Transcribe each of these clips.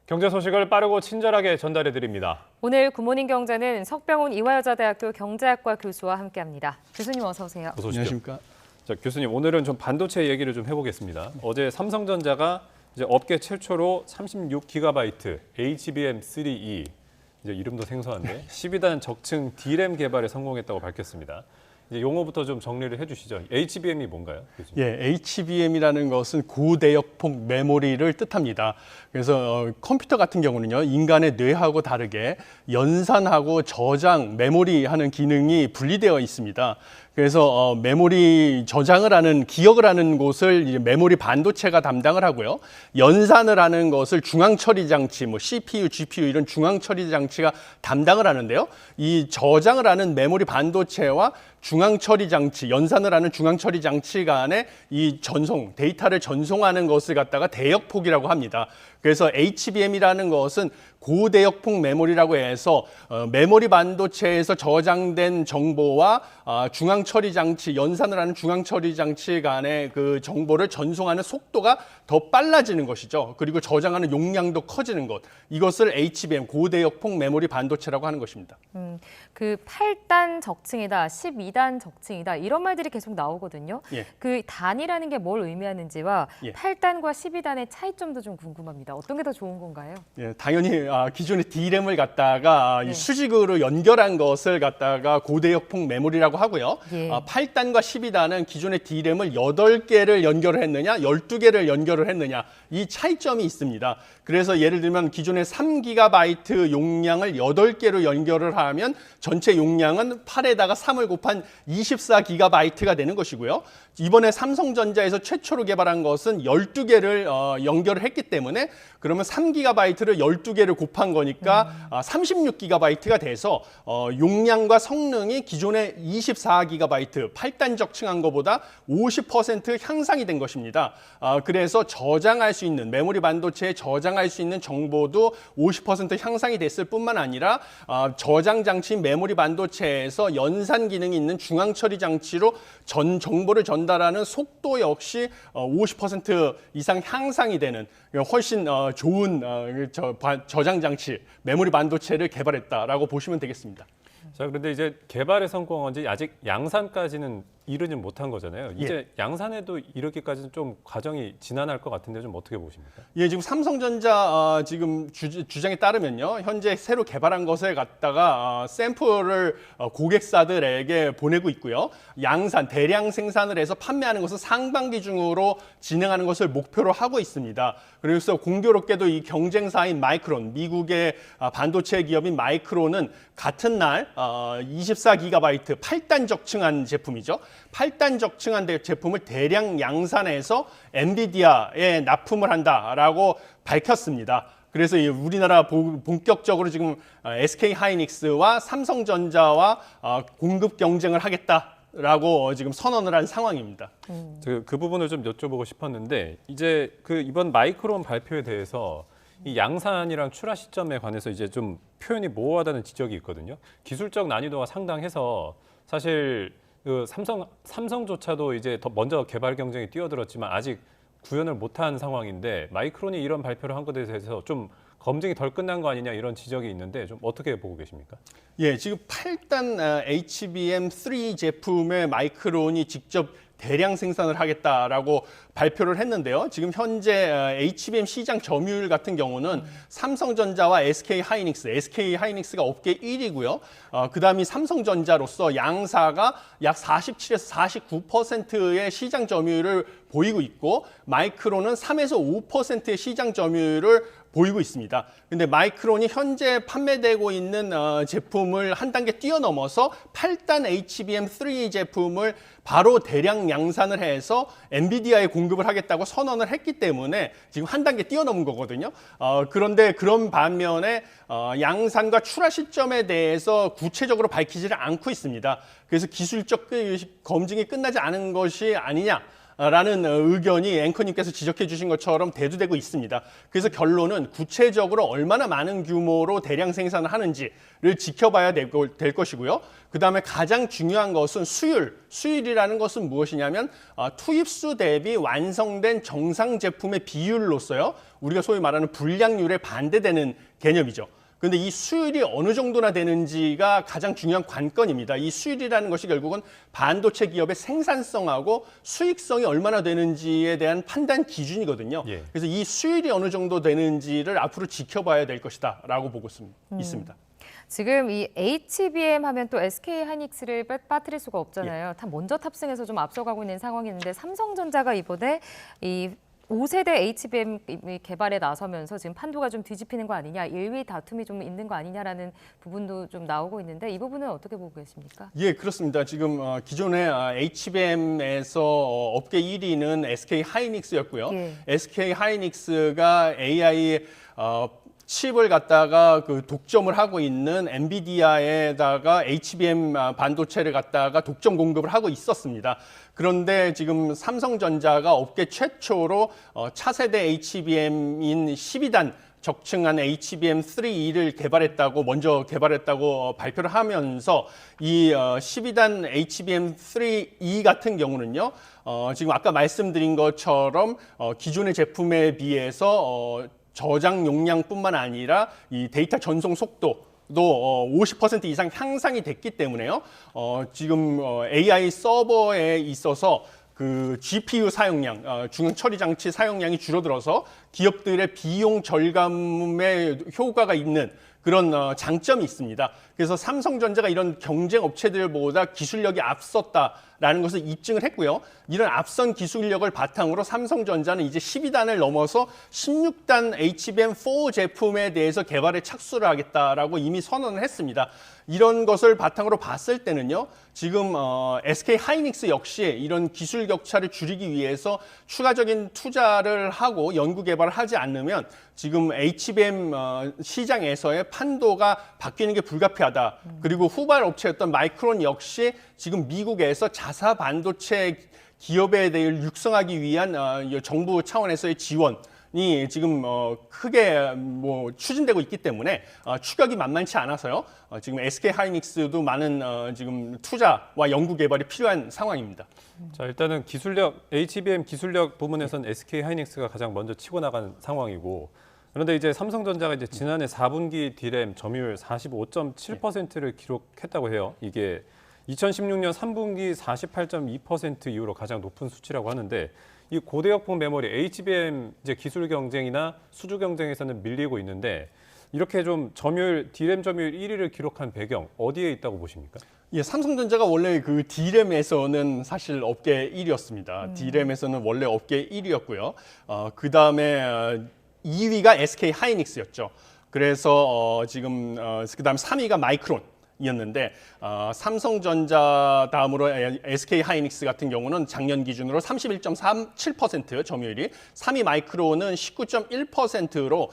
경제 소식을 빠르고 친절하게 전달해 드립니다. 오늘 굿모닝 경제는 석병훈 이화여자대학교 경제학과 교수와 함께합니다. 교수님 어서 오세요. 어서 오십시오. 안녕하십니까? 자, 교수님 오늘은 좀 반도체 얘기를 좀 해보겠습니다. 어제 삼성전자가 이제 업계 최초로 36GB HBM3E 이제 이름도 생소한데 12단 적층 D램 개발에 성공했다고 밝혔습니다. 이제 용어부터 좀 정리를 해주시죠. HBM이 뭔가요, 교수님? 예, HBM이라는 것은 고대역폭 메모리를 뜻합니다. 그래서 컴퓨터 같은 경우는요, 인간의 뇌하고 다르게 연산하고 저장, 메모리 하는 기능이 분리되어 있습니다. 그래서 메모리 저장을 하는, 기억을 하는 곳을 이제 메모리 반도체가 담당을 하고요. 연산을 하는 것을 중앙처리 장치, 뭐 CPU, GPU 이런 중앙처리 장치가 담당을 하는데요. 이 저장을 하는 메모리 반도체와 중앙처리 장치, 연산을 하는 중앙처리 장치 간에 이 전송, 데이터를 전송하는 것을 갖다가 대역폭이라고 합니다. 그래서 HBM이라는 것은 고대역폭 메모리라고 해서 메모리 반도체에서 저장된 정보와 중앙처리 장치, 연산을 하는 중앙처리 장치 간의 그 정보를 전송하는 속도가 더 빨라지는 것이죠. 그리고 저장하는 용량도 커지는 것. 이것을 HBM, 고대역폭 메모리 반도체라고 하는 것입니다. 그 8단 적층이다, 12단 적층이다 이런 말들이 계속 나오거든요. 예. 그 단이라는 게 뭘 의미하는지와 예. 8단과 12단의 차이점도 좀 궁금합니다. 어떤 게 더 좋은 건가요? 예, 당연히 기존의 D램을 갖다가 네. 이 수직으로 연결한 것을 갖다가 고대역폭 메모리라고 하고요. 예. 8단과 12단은 기존의 D램을 8개를 연결을 했느냐, 12개를 연결을 했느냐, 이 차이점이 있습니다. 그래서 예를 들면 기존의 3GB 용량을 8개로 연결을 하면 전체 용량은 8에다가 3을 곱한 24GB가 되는 것이고요. 이번에 삼성전자에서 최초로 개발한 것은 12개를 연결을 했기 때문에 그러면 3GB를 12개를 곱한 거니까 36GB가 돼서 용량과 성능이 기존의 24GB 8단 적층한 것보다 50% 향상이 된 것입니다. 그래서 저장할 수 있는 메모리 반도체에 저장할 수 있는 정보도 50% 향상이 됐을 뿐만 아니라 저장 장치인 메모리 반도체에서 연산 기능이 있는 중앙 처리 장치로 정보를 전달하는 속도 역시 50% 이상 향상이 되는 훨씬 좋은 저장 장치, 메모리 반도체를 개발했다라고 보시면 되겠습니다. 자, 그런데 이제 개발에 성공한 지 아직 양산까지는 이르진 못한 거잖아요. 이제 예. 양산에도 이렇게까지는 좀 과정이 지난할 것 같은데 좀 어떻게 보십니까? 예, 지금 삼성전자 지금 주장에 따르면요, 현재 새로 개발한 것을 갖다가 샘플을 고객사들에게 보내고 있고요. 양산, 대량 생산을 해서 판매하는 것을 상반기 중으로 진행하는 것을 목표로 하고 있습니다. 그래서 공교롭게도 이 경쟁사인 마이크론, 미국의 반도체 기업인 마이크론은 같은 날 24GB 8단 적층한 제품이죠. 8단 적층한 제품을 대량 양산해서 엔비디아에 납품을 한다라고 밝혔습니다. 그래서 우리나라 본격적으로 지금 SK 하이닉스와 삼성전자와 공급 경쟁을 하겠다라고 지금 선언을 한 상황입니다. 그 부분을 좀 여쭤보고 싶었는데 이제 그 이번 마이크론 발표에 대해서 이 양산이랑 출하 시점에 관해서 이제 좀 표현이 모호하다는 지적이 있거든요. 기술적 난이도가 상당해서 사실 그 삼성조차도 이제 더 먼저 개발 경쟁에 뛰어들었지만 아직 구현을 못한 상황인데 마이크론이 이런 발표를 한 것에 대해서 좀 검증이 덜 끝난 거 아니냐 이런 지적이 있는데 좀 어떻게 보고 계십니까? 예, 지금 8단 HBM3 제품의 마이크론이 직접 대량 생산을 하겠다라고 발표를 했는데요. 지금 현재 HBM 시장 점유율 같은 경우는 삼성전자와 SK 하이닉스가 업계 1위고요. 그다음이 삼성전자로서 양사가 약 47에서 49%의 시장 점유율을 보이고 있고 마이크론은 3에서 5%의 시장 점유율을 보이고 있습니다. 근데 마이크론이 현재 판매되고 있는 제품을 한 단계 뛰어넘어서 8단 HBM3 제품을 바로 대량 양산을 해서 엔비디아에 공급을 하겠다고 선언을 했기 때문에 지금 한 단계 뛰어넘은 거거든요. 그런데 그런 반면에 양산과 출하 시점에 대해서 구체적으로 밝히지를 않고 있습니다. 그래서 기술적 검증이 끝나지 않은 것이 아니냐. 라는 의견이 앵커님께서 지적해 주신 것처럼 대두되고 있습니다. 그래서 결론은 구체적으로 얼마나 많은 규모로 대량 생산을 하는지를 지켜봐야 될 것이고요. 그다음에 가장 중요한 것은 수율이라는 것은 무엇이냐면 투입수 대비 완성된 정상 제품의 비율로서요. 우리가 소위 말하는 불량률에 반대되는 개념이죠. 그런데 이 수율이 어느 정도나 되는지가 가장 중요한 관건입니다. 이 수율이라는 것이 결국은 반도체 기업의 생산성하고 수익성이 얼마나 되는지에 대한 판단 기준이거든요. 예. 그래서 이 수율이 어느 정도 되는지를 앞으로 지켜봐야 될 것이다라고 보고 있습니다. 지금 이 HBM 하면 또 SK 하이닉스를 빠뜨릴 수가 없잖아요. 먼저 탑승해서 좀 앞서가고 있는 상황이 있는데 삼성전자가 이번에 이 5세대 HBM 개발에 나서면서 지금 판도가 좀 뒤집히는 거 아니냐, 1위 다툼이 좀 있는 거 아니냐라는 부분도 좀 나오고 있는데 이 부분은 어떻게 보고 계십니까? 예, 그렇습니다. 지금 기존의 HBM에서 업계 1위는 SK 하이닉스였고요. 예. SK 하이닉스가 AI 칩을 갖다가 그 독점을 하고 있는 엔비디아에다가 HBM 반도체를 갖다가 독점 공급을 하고 있었습니다. 그런데 지금 삼성전자가 업계 최초로 차세대 HBM인 12단 적층한 HBM3E를 먼저 개발했다고 발표를 하면서 이 12단 HBM3E 같은 경우는요, 지금 아까 말씀드린 것처럼 기존의 제품에 비해서 저장 용량뿐만 아니라 이 데이터 전송 속도도 50% 이상 향상이 됐기 때문에요. 지금 AI 서버에 있어서 그 GPU 사용량, 중형 처리 장치 사용량이 줄어들어서 기업들의 비용 절감에 효과가 있는 그런 장점이 있습니다. 그래서 삼성전자가 이런 경쟁 업체들보다 기술력이 앞섰다라는 것을 입증을 했고요. 이런 앞선 기술력을 바탕으로 삼성전자는 이제 12단을 넘어서 16단 HBM4 제품에 대해서 개발에 착수를 하겠다라고 이미 선언을 했습니다. 이런 것을 바탕으로 봤을 때는요, 지금 SK 하이닉스 역시 이런 기술 격차를 줄이기 위해서 추가적인 투자를 하고 연구 개발을 하지 않으면 지금 HBM 시장에서의 판도가 바뀌는 게 불가피하다. 그리고 후발 업체였던 마이크론 역시 지금 미국에서 자사 반도체 기업에 대해 육성하기 위한 정부 차원에서의 지원이 지금 크게 추진되고 있기 때문에 추격이 만만치 않아서요. 지금 SK 하이닉스도 많은 지금 투자와 연구 개발이 필요한 상황입니다. 자, 일단은 HBM 기술력 부분에서는 SK 하이닉스가 가장 먼저 치고 나가는 상황이고, 그런데 이제 삼성전자가 이제 지난해 4분기 디램 점유율 45.7%를 기록했다고 해요. 이게 2016년 3분기 48.2% 이후로 가장 높은 수치라고 하는데, 이 고대역폭 메모리 HBM 이제 기술 경쟁이나 수주 경쟁에서는 밀리고 있는데, 이렇게 좀 디램 점유율 1위를 기록한 배경 어디에 있다고 보십니까? 예, 삼성전자가 원래 그 D램에서는 사실 업계 1위였습니다. D램에서는 원래 업계 1위였고요. 그 다음에 2위가 SK 하이닉스였죠. 그래서 지금 그다음 3위가 마이크론. 이었는데 삼성전자 다음으로 SK 하이닉스 같은 경우는 작년 기준으로 31.37% 점유율이, 3위 마이크론은 19.1%로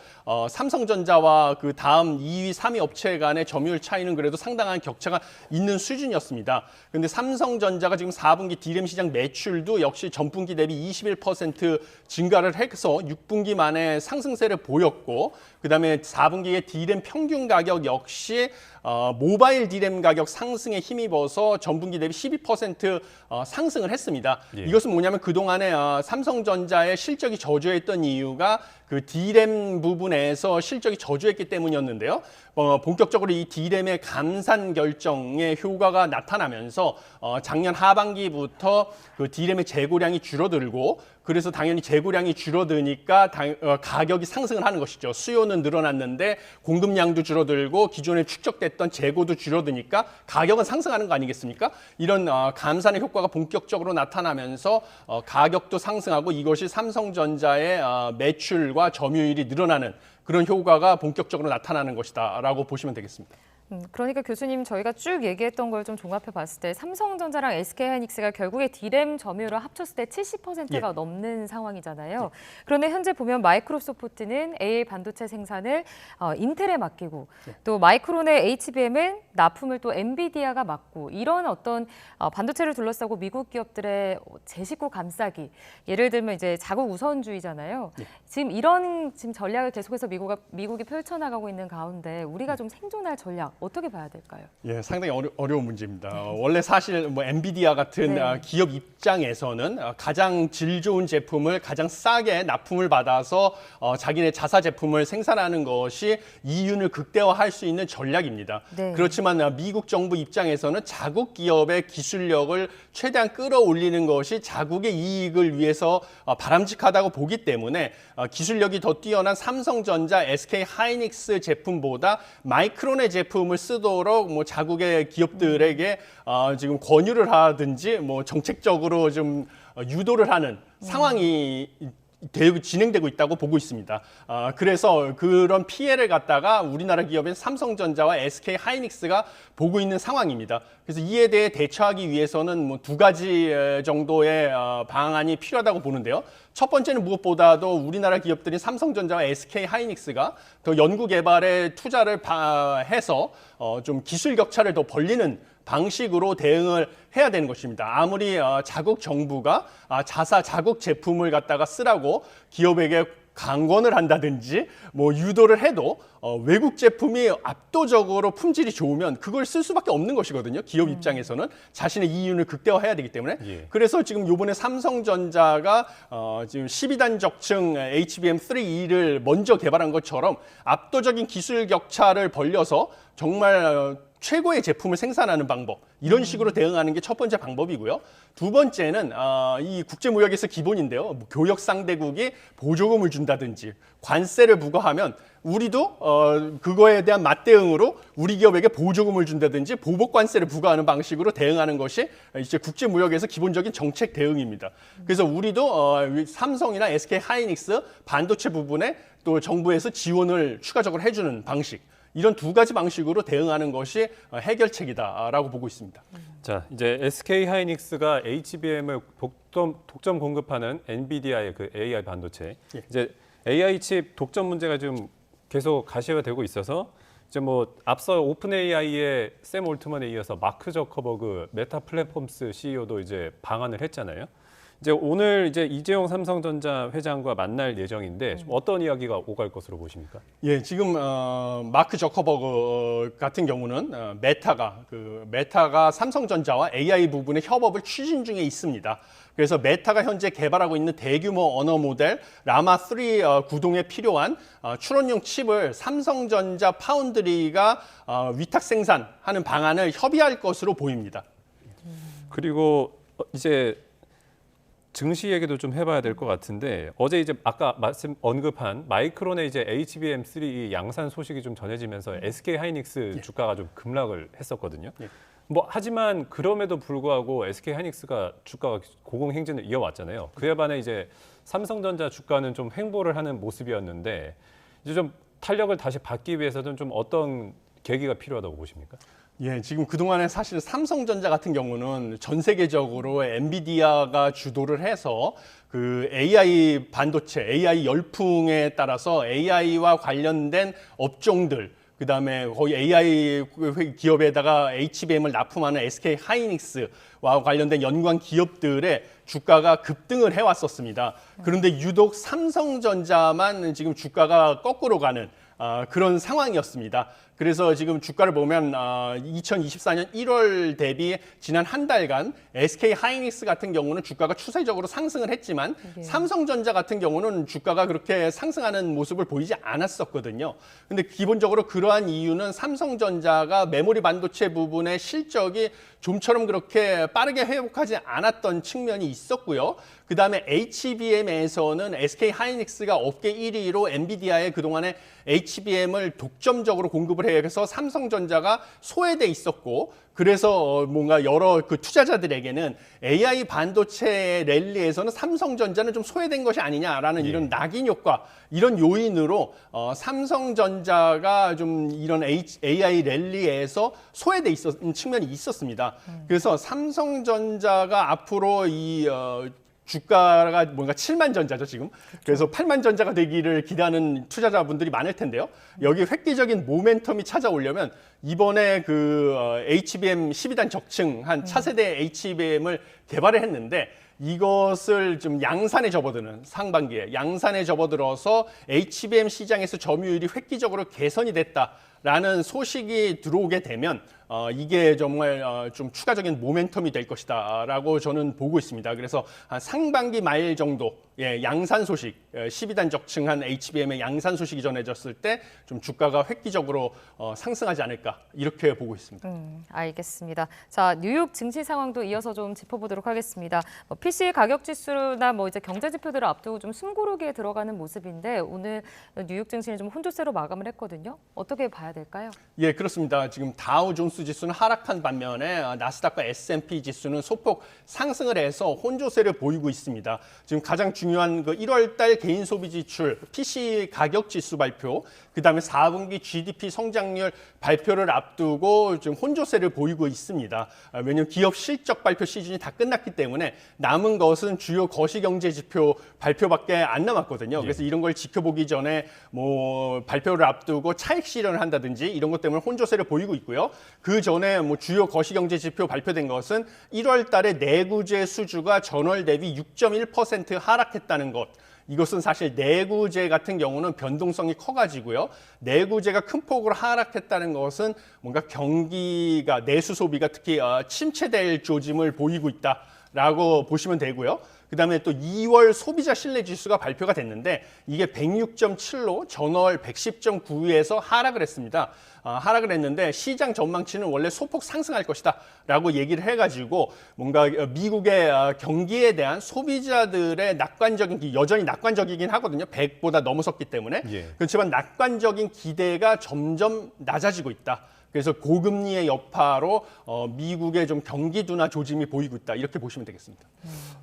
삼성전자와 그 다음 2위, 3위 업체 간의 점유율 차이는 그래도 상당한 격차가 있는 수준이었습니다. 그런데 삼성전자가 지금 4분기 D램 시장 매출도 역시 전분기 대비 21% 증가를 해서 6분기 만에 상승세를 보였고, 그다음에 4분기의 D램 평균 가격 역시 모바일 D램 가격 상승에 힘입어서 전분기 대비 12% 상승을 했습니다. 예. 이것은 뭐냐면 그동안에 삼성전자의 실적이 저조했던 이유가 그 D램 부분에서 실적이 저조했기 때문이었는데요. 본격적으로 이 D램의 감산 결정의 효과가 나타나면서 작년 하반기부터 그 D램의 재고량이 줄어들고, 그래서 당연히 재고량이 줄어드니까 가격이 상승을 하는 것이죠. 수요는 늘어났는데 공급량도 줄어들고 기존에 축적됐던 재고도 줄어드니까 가격은 상승하는 거 아니겠습니까? 이런 감산의 효과가 본격적으로 나타나면서 가격도 상승하고, 이것이 삼성전자의 매출과 점유율이 늘어나는 그런 효과가 본격적으로 나타나는 것이다라고 보시면 되겠습니다. 그러니까 교수님 저희가 쭉 얘기했던 걸 좀 종합해 봤을 때 삼성전자랑 SK하이닉스가 결국에 D램 점유율을 합쳤을 때 70%가 넘는 상황이잖아요. 그런데 현재 보면 마이크로소프트는 AI 반도체 생산을 인텔에 맡기고 또 마이크론의 HBM은 납품을 또 엔비디아가 맡고 이런 어떤 반도체를 둘러싸고 미국 기업들의 제 식구 감싸기 예를 들면 이제 자국 우선주의잖아요. 지금 이런 전략을 계속해서 미국이 펼쳐나가고 있는 가운데 우리가 좀 생존할 전략 어떻게 봐야 될까요? 예, 상당히 어려운 문제입니다. 원래 사실 뭐 엔비디아 같은 기업 입장에서는 가장 질 좋은 제품을 가장 싸게 납품을 받아서 자기네 자사 제품을 생산하는 것이 이윤을 극대화할 수 있는 전략입니다. 네. 그렇지만 미국 정부 입장에서는 자국 기업의 기술력을 최대한 끌어올리는 것이 자국의 이익을 위해서 바람직하다고 보기 때문에 기술력이 더 뛰어난 삼성전자, SK하이닉스 제품보다 마이크론의 제품을 쓰도록 뭐 자국의 기업들에게 지금 권유를 하든지 뭐 정책적으로 좀 유도를 하는 상황이 진행되고 있다고 보고 있습니다. 그래서 그런 피해를 갖다가 우리나라 기업인 삼성전자와 SK하이닉스가 보고 있는 상황입니다. 그래서 이에 대해 대처하기 위해서는 뭐 두 가지 정도의 방안이 필요하다고 보는데요. 첫 번째는 무엇보다도 우리나라 기업들인 삼성전자와 SK하이닉스가 더 연구 개발에 투자를 해서 좀 기술 격차를 더 벌리는 방식으로 대응을 해야 되는 것입니다. 아무리 자국 정부가 자국 제품을 갖다가 쓰라고 기업에게 강권을 한다든지 뭐 유도를 해도 외국 제품이 압도적으로 품질이 좋으면 그걸 쓸 수밖에 없는 것이거든요. 기업 입장에서는 자신의 이윤을 극대화해야 되기 때문에. 그래서 지금 이번에 삼성전자가 지금 12단 적층 HBM3E를 먼저 개발한 것처럼 압도적인 기술 격차를 벌려서 정말 최고의 제품을 생산하는 방법, 이런 식으로 대응하는 게 첫 번째 방법이고요. 두 번째는 이 국제무역에서 기본인데요. 교역 상대국이 보조금을 준다든지 관세를 부과하면 우리도 그거에 대한 맞대응으로 우리 기업에게 보조금을 준다든지 보복 관세를 부과하는 방식으로 대응하는 것이 이제 국제무역에서 기본적인 정책 대응입니다. 그래서 우리도 삼성이나 SK하이닉스 반도체 부분에 또 정부에서 지원을 추가적으로 해주는 방식, 이런 두 가지 방식으로 대응하는 것이 해결책이다라고 보고 있습니다. 자, 이제 SK하이닉스가 HBM을 독점 공급하는 엔비디아의 그 AI 반도체. 이제 AI 칩 독점 문제가 좀 계속 가시화되고 있어서 이제 뭐 앞서 오픈 AI의 샘 올트먼에 이어서 마크 저커버그 메타 플랫폼스 CEO도 이제 방한을 했잖아요. 이제 오늘 이제 이재용 삼성전자 회장과 만날 예정인데 좀 어떤 이야기가 오갈 것으로 보십니까? 예, 지금 마크 저커버그 같은 경우는 메타가 삼성전자와 AI 부분의 협업을 추진 중에 있습니다. 그래서 메타가 현재 개발하고 있는 대규모 언어 모델 라마3 구동에 필요한 추론용 칩을 삼성전자 파운드리가 위탁 생산하는 방안을 협의할 것으로 보입니다. 그리고 이제 증시 얘기도 좀 해봐야 될 것 같은데 어제 이제 아까 언급한 마이크론의 이제 HBM3 양산 소식이 좀 전해지면서 SK하이닉스 주가가 좀 급락을 했었거든요. 뭐 하지만 그럼에도 불구하고 SK하이닉스가 주가가 고공행진을 이어왔잖아요. 그에 반해 이제 삼성전자 주가는 좀 횡보를 하는 모습이었는데 이제 좀 탄력을 다시 받기 위해서는 좀 어떤 계기가 필요하다고 보십니까? 예, 지금 그동안에 사실 삼성전자 같은 경우는 전 세계적으로 엔비디아가 주도를 해서 그 AI 반도체, AI 열풍에 따라서 AI와 관련된 업종들, 그다음에 거의 AI 기업에다가 HBM을 납품하는 SK하이닉스와 관련된 연관 기업들의 주가가 급등을 해왔었습니다. 그런데 유독 삼성전자만 지금 주가가 거꾸로 가는 그런 상황이었습니다. 그래서 지금 주가를 보면 2024년 1월 대비 지난 한 달간 SK하이닉스 같은 경우는 주가가 추세적으로 상승을 했지만 삼성전자 같은 경우는 주가가 그렇게 상승하는 모습을 보이지 않았었거든요. 근데 기본적으로 그러한 이유는 삼성전자가 메모리 반도체 부분의 실적이 좀처럼 그렇게 빠르게 회복하지 않았던 측면이 있었고요. 그다음에 HBM에서는 SK하이닉스가 업계 1위로 엔비디아의 그동안에 HBM을 독점적으로 공급을 기업을 해서 삼성전자가 소외돼 있었고 그래서 뭔가 여러 그 투자자들에게는 AI 반도체 랠리에서는 삼성전자는 좀 소외된 것이 아니냐라는 이런 낙인 효과 이런 요인으로 삼성전자가 좀 이런 AI 랠리에서 소외돼 있었던 측면이 있었습니다. 그래서 삼성전자가 앞으로 이 주가가 뭔가 7만 전자죠 지금. 그래서 8만 전자가 되기를 기대하는 투자자분들이 많을 텐데요. 여기 획기적인 모멘텀이 찾아오려면 이번에 그 HBM 12단 적층한 차세대 HBM을 개발을 했는데 이것을 좀 양산에 접어드는 상반기에 양산에 접어들어서 HBM 시장에서 점유율이 획기적으로 개선이 됐다라는 소식이 들어오게 되면 이게 정말 좀 추가적인 모멘텀이 될 것이다라고 저는 보고 있습니다. 그래서 한 상반기 말 정도 양산 소식, 12단 적층한 HBM의 양산 소식이 전해졌을 때 좀 주가가 획기적으로 상승하지 않을까 이렇게 보고 있습니다. 알겠습니다. 자, 뉴욕 증시 상황도 이어서 좀 짚어보도록 하겠습니다. PC 가격 지수나 이제 경제 지표들을 앞두고 좀 숨고르기에 들어가는 모습인데 오늘 뉴욕 증시는 좀 혼조세로 마감을 했거든요. 어떻게 봐야 될까요? 예, 그렇습니다. 지금 다우 존스 지수는 하락한 반면에 나스닥과 S&P 지수는 소폭 상승을 해서 혼조세를 보이고 있습니다. 지금 가장 중요한 그 1월 달 개인 소비 지출, PC 가격 지수 발표, 그다음에 4분기 GDP 성장률 발표를 앞두고 지금 혼조세를 보이고 있습니다. 왜냐하면 기업 실적 발표 시즌이 다 끝났기 때문에 남은 것은 주요 거시경제 지표 발표밖에 안 남았거든요. 그래서 이런 걸 지켜보기 전에 뭐 발표를 앞두고 차익 실현을 한다든지 이런 것 때문에 혼조세를 보이고 있고요. 그 전에 뭐 주요 거시경제 지표 발표된 것은 1월 달에 내구재 수주가 전월 대비 6.1% 하락했다는 것. 이것은 사실 내구재 같은 경우는 변동성이 커가지고요. 내구재가 큰 폭으로 하락했다는 것은 뭔가 경기가 내수 소비가 특히 침체될 조짐을 보이고 있다라고 보시면 되고요. 그다음에 또 2월 소비자 신뢰 지수가 발표가 됐는데 이게 106.7로 전월 110.9에서 하락을 했습니다. 하락을 했는데 시장 전망치는 원래 소폭 상승할 것이다라고 얘기를 해가지고 뭔가 미국의 경기에 대한 소비자들의 여전히 낙관적이긴 하거든요. 100보다 넘어섰기 때문에. 그렇지만 낙관적인 기대가 점점 낮아지고 있다. 그래서 고금리의 여파로 미국의 좀 경기 둔화 조짐이 보이고 있다. 이렇게 보시면 되겠습니다.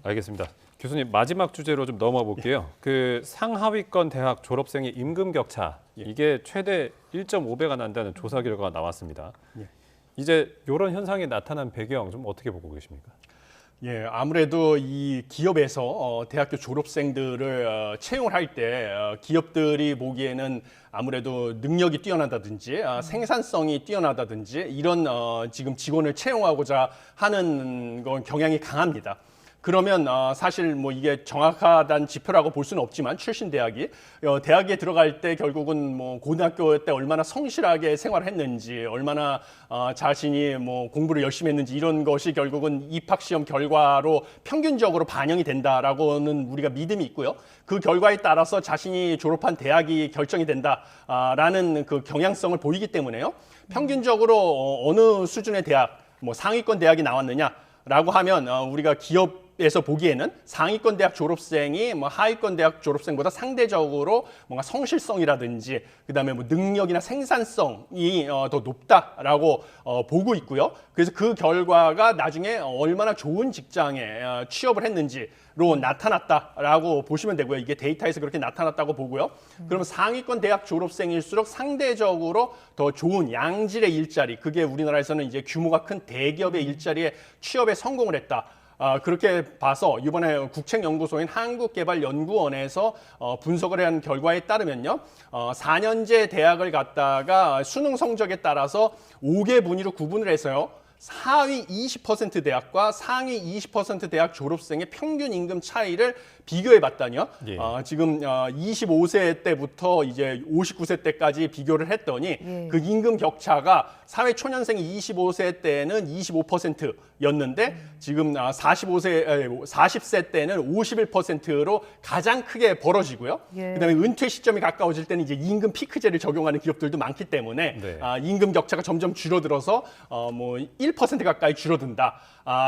알겠습니다. 교수님 마지막 주제로 좀 넘어가 볼게요. 그 상하위권 대학 졸업생의 임금 격차 이게 최대 1.5배가 난다는 조사 결과가 나왔습니다. 이제 이런 현상이 나타난 배경 좀 어떻게 보고 계십니까? 예, 아무래도 이 기업에서 대학교 졸업생들을 채용을 할 때 기업들이 보기에는 아무래도 능력이 뛰어나다든지 생산성이 뛰어나다든지 이런 지금 직원을 채용하고자 하는 건 경향이 강합니다. 그러면 사실 뭐 이게 정확하다는 지표라고 볼 수는 없지만 출신 대학이 대학에 들어갈 때 결국은 뭐 고등학교 때 얼마나 성실하게 생활했는지 얼마나 자신이 뭐 공부를 열심히 했는지 이런 것이 결국은 입학 시험 결과로 평균적으로 반영이 된다라고는 우리가 믿음이 있고요. 그 결과에 따라서 자신이 졸업한 대학이 결정이 된다라는 그 경향성을 보이기 때문에요. 평균적으로 어느 수준의 대학, 뭐 상위권 대학이 나왔느냐라고 하면 우리가 기업에서 보기에는 상위권 대학 졸업생이 뭐 하위권 대학 졸업생보다 상대적으로 뭔가 성실성이라든지 그다음에 뭐 능력이나 생산성이 더 높다라고 보고 있고요. 그래서 그 결과가 나중에 얼마나 좋은 직장에 취업을 했는지로 나타났다라고 보시면 되고요. 이게 데이터에서 그렇게 나타났다고 보고요. 그러면 상위권 대학 졸업생일수록 상대적으로 더 좋은 양질의 일자리, 그게 우리나라에서는 이제 규모가 큰 대기업의 일자리에 취업에 성공을 했다. 그렇게 봐서 이번에 국책연구소인 한국개발연구원에서 분석을 한 결과에 따르면요. 4년제 대학을 갔다가 수능 성적에 따라서 5개 분위로 구분을 해서요. 하위 20% 대학과 상위 20% 대학 졸업생의 평균 임금 차이를 비교해 봤다니요. 지금 25세 때부터 이제 59세 때까지 비교를 했더니 그 임금 격차가 사회 초년생이 25세 때는 25%였는데 지금 40세 때는 51%로 가장 크게 벌어지고요. 그다음에 은퇴 시점이 가까워질 때는 이제 임금 피크제를 적용하는 기업들도 많기 때문에 임금 격차가 점점 줄어들어서 뭐 1% 가까이 줄어든다.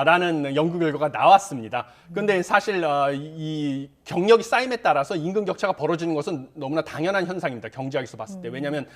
라는 연구 결과가 나왔습니다. 그런데 사실 이 경력이 쌓임에 따라서 임금 격차가 벌어지는 것은 너무나 당연한 현상입니다. 경제학에서 봤을 때. 왜냐하면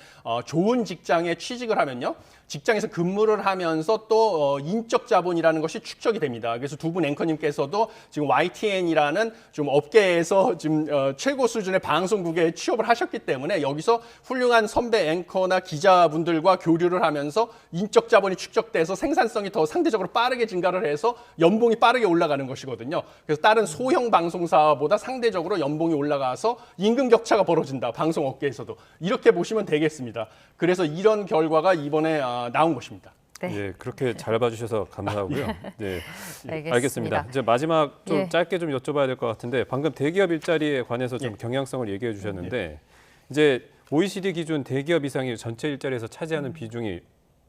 좋은 직장에 취직을 하면요. 직장에서 근무를 하면서 또 인적 자본이라는 것이 축적이 됩니다. 그래서 두 분 앵커님께서도 지금 YTN이라는 좀 업계에서 지금 최고 수준의 방송국에 취업을 하셨기 때문에 여기서 훌륭한 선배 앵커나 기자분들과 교류를 하면서 인적 자본이 축적돼서 생산성이 더 상대적으로 빠르게 증가를 해서 연봉이 빠르게 올라가는 것이거든요. 그래서 다른 소형 방송사보다 상대적으로 연봉이 올라가서 임금 격차가 벌어진다. 방송업계에서도. 이렇게 보시면 되겠습니다. 그래서 이런 결과가 이번에 나온 것입니다. 네. 예, 그렇게 잘 봐주셔서 감사하고요. 네, 알겠습니다. 알겠습니다. 이제 마지막 좀 예. 짧게 좀 여쭤봐야 될 것 같은데 방금 대기업 일자리에 관해서 좀 경향성을 얘기해 주셨는데 이제 OECD 기준 대기업 이상이 전체 일자리에서 차지하는 비중이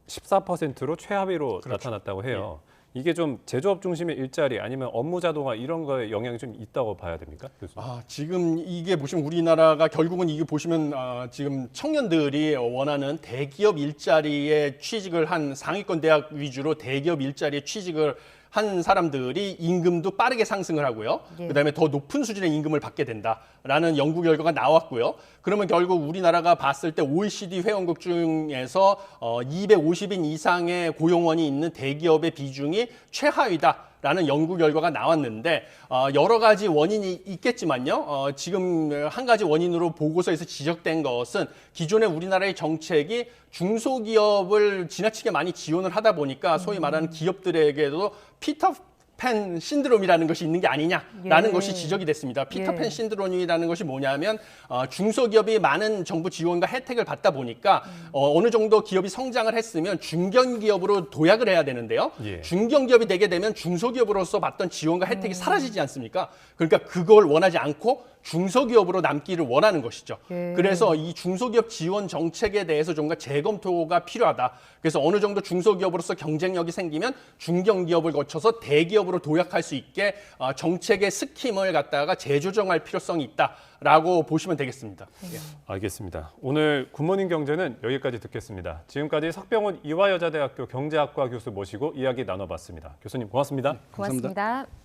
14%로 최하위로 나타났다고 해요. 이게 좀 제조업 중심의 일자리 아니면 업무 자동화 이런 거에 영향이 좀 있다고 봐야 됩니까, 교수님? 지금 이게 보시면 우리나라가 결국은 이게 보시면 지금 청년들이 원하는 대기업 일자리에 취직을 한 상위권 대학 위주로 대기업 일자리에 취직을 한 사람들이 임금도 빠르게 상승을 하고요. 예. 그다음에 더 높은 수준의 임금을 받게 된다라는 연구 결과가 나왔고요. 그러면 결국 우리나라가 봤을 때 OECD 회원국 중에서 250인 이상의 고용원이 있는 대기업의 비중이 최하위다. 라는 연구 결과가 나왔는데 여러 가지 원인이 있겠지만요. 지금 한 가지 원인으로 보고서에서 지적된 것은 기존의 우리나라의 정책이 중소기업을 지나치게 많이 지원을 하다 보니까 소위 말하는 기업들에게도 피터팬 신드롬이라는 것이 있는 게 아니냐라는 예. 것이 지적이 됐습니다. 피터팬 예. 신드롬이라는 것이 뭐냐면 중소기업이 많은 정부 지원과 혜택을 받다 보니까 어느 정도 기업이 성장을 했으면 중견기업으로 도약을 해야 되는데요. 예. 중견기업이 되게 되면 중소기업으로서 받던 지원과 혜택이 사라지지 않습니까? 그러니까 그걸 원하지 않고 중소기업으로 남기를 원하는 것이죠. 예. 그래서 이 중소기업 지원 정책에 대해서 좀 더 재검토가 필요하다. 그래서 어느 정도 중소기업으로서 경쟁력이 생기면 중견기업을 거쳐서 대기업으로 도약할 수 있게 정책의 스킴을 갖다가 재조정할 필요성이 있다라고 보시면 되겠습니다. 알겠습니다. 오늘 굿모닝 경제는 여기까지 듣겠습니다. 지금까지 석병훈 이화여자대학교 경제학과 교수 모시고 이야기 나눠봤습니다. 교수님 고맙습니다. 고맙습니다.